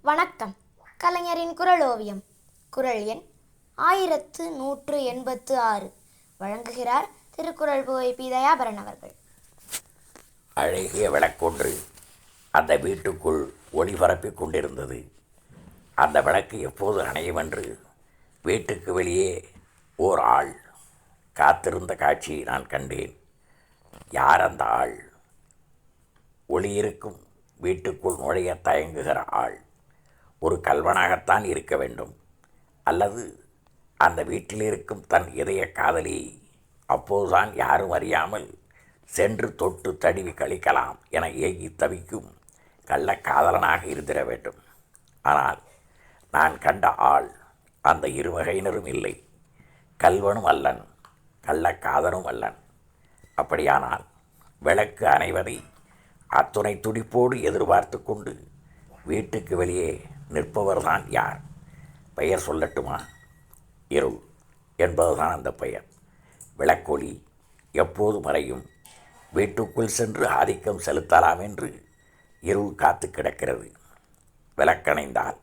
வணக்கம். கலைஞரின் குரல் ஓவியம். குரல் எண் 1186. வழங்குகிறார் திருக்குறள் புகை பி. தயாபரன் அவர்கள். அழகிய விளக்கொன்று அந்த வீட்டுக்குள் ஒளிபரப்பிக் கொண்டிருந்தது. அந்த விளக்கு எப்போது அணையுமென்று வீட்டுக்கு வெளியே ஓர் ஆள் காத்திருந்த காட்சியை நான் கண்டேன். யார் அந்த ஆள்? ஒளியிருக்கும் வீட்டுக்குள் நுழைய தயங்குகிற ஆள் ஒரு கல்வனாகத்தான் இருக்க வேண்டும், அல்லது அந்த வீட்டில் இருக்கும் தன் இதய காதலி அப்போதுதான் யாரும் அறியாமல் சென்று தொட்டு தடிவி கழிக்கலாம் என ஏங்கி தவிக்கும் கள்ளக்காதலனாக இருந்திட வேண்டும். ஆனால் நான் கண்ட ஆள் அந்த இருவகையினரும் இல்லை. கல்வனும் அல்லன், கள்ளக்காதலும் அல்லன். அப்படியானால் விளக்கு அணைவதை அத்துணை துடிப்போடு எதிர்பார்த்து கொண்டு வீட்டுக்கு வெளியே நிற்பவர்தான் யார்? பெயர் சொல்லட்டுமா? இருள் என்பதுதான் அந்த பெயர். விளக்கொளி எப்போது மறையும், வீட்டுக்குள் சென்று ஆதிக்கம் செலுத்தலாம் என்று இருள் காத்து கிடக்கிறது. விளக்கணைந்தால்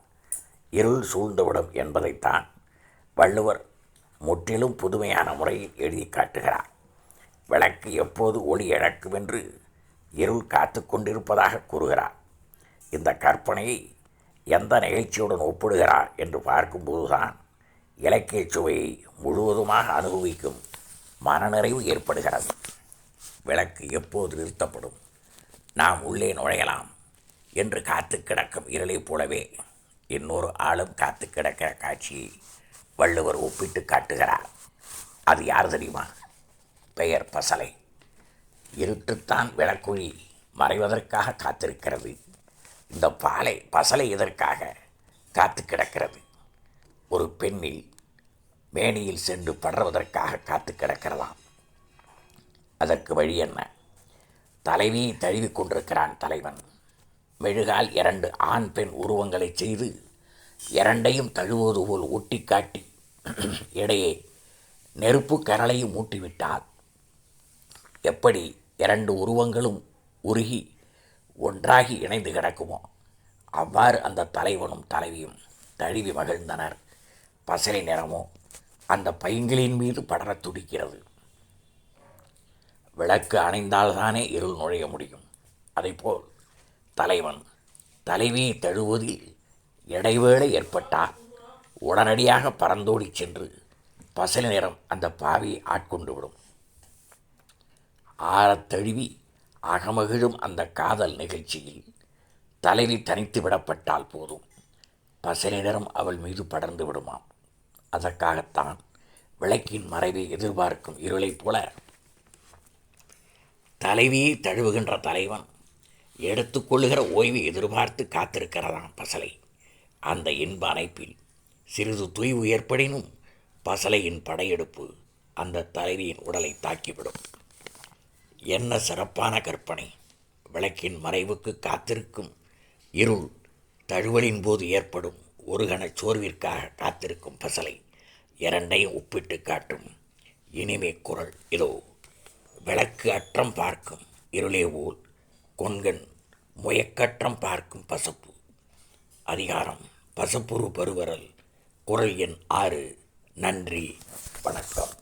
இருள் சூழ்ந்துவிடும் என்பதைத்தான் வள்ளுவர் முற்றிலும் புதுமையான முறையில் எழுதி காட்டுகிறார். விளக்கு எப்போது ஒளி இழக்கும் என்று இருள் காத்து கொண்டிருப்பதாக கூறுகிறார். இந்த கற்பனையை எந்த நிகழ்ச்சியுடன் ஒப்பிடுகிறார் என்று பார்க்கும்போதுதான் இலக்கிய சுவையை முழுவதுமாக அனுபவிக்கும் மனநிறைவு ஏற்படுகிறது. விளக்கு எப்போது நிறுத்தப்படும், நாம் உள்ளே நுழையலாம் என்று காத்து கிடக்கும் இருளைப் போலவே இன்னொரு ஆளும் காத்து கிடக்கிற காட்சியை வள்ளுவர் ஒப்பிட்டு காட்டுகிறார். அது யார் தெரியுமா? பெயர் பசலை. இருட்டுத்தான் விளக்குழி மறைவதற்காக காத்திருக்கிறது. இந்த பசலை இதற்காக காத்து கிடக்கிறது. ஒரு பெண்ணில் மேனியில் சென்று படுறதற்காக காத்து கிடக்கிறதாம். அதற்கு வழி என்ன? தலைவியை தழுவி கொண்டிருக்கிறான் தலைவன். மெழுகால் 2 ஆண் பெண் உருவங்களை செய்து இரண்டையும் தழுவுவது போல் ஒட்டி காட்டி இடையே நெருப்பு கரளையும் மூட்டிவிட்டால் எப்படி 2 உருவங்களும் உருகி ஒன்றாகி இணைந்து கிடக்குமோ அவ்வாறு அந்த தலைவனும் தலைவியும் தழுவி மகிழ்ந்தனர். பசலை நிறமோ அந்த பைங்களின் மீது படரத் துடிக்கிறது. விளக்கு அணைந்தால்தானே இருள் நுழைய முடியும். அதைப்போல் தலைவன் தலைவியை தழுவதில் இடைவேளை ஏற்பட்டால் உடனடியாக பறந்தோடி சென்று பசலை நிறம் அந்த பாவியை ஆட்கொண்டு விடும். ஆறத் தழுவி அகமகிழும் அந்த காதல் நிகழ்ச்சியில் தலைவி தனித்து விடப்பட்டால் போதும், பசலை நிறம் அவள் மீது படர்ந்து விடுமாம். அதற்காகத்தான் விளக்கின் மறைவை எதிர்பார்க்கும் இருளைப் போல தலைவியை தழுவுகின்ற தலைவன் எடுத்துக்கொள்ளுகிற ஓய்வை எதிர்பார்த்து காத்திருக்கிறதாம் பசலை. அந்த இன்ப அணைப்பில் சிறிது தொய்வு ஏற்படினும் பசலையின் படையெடுப்பு அந்த தலைவியின் உடலை தாக்கிவிடும். என்ன சிறப்பான கற்பனை! விளக்கின் மறைவுக்கு காத்திருக்கும் இருள் தழுவலின் போது ஏற்படும் ஒரு கண சோர்விற்காக காத்திருக்கும் பசலை இரண்டையும் ஒப்பிட்டு காட்டும் இனிமை குரல் இதோ. விளக்கு அற்றம் பார்க்கும் இருளே போல் கொண்கண் முயக்கற்றம் பார்க்கும் பசப்பு. அதிகாரம் பசப்புரு பருவரல். குரல் எண் 6. நன்றி, வணக்கம்.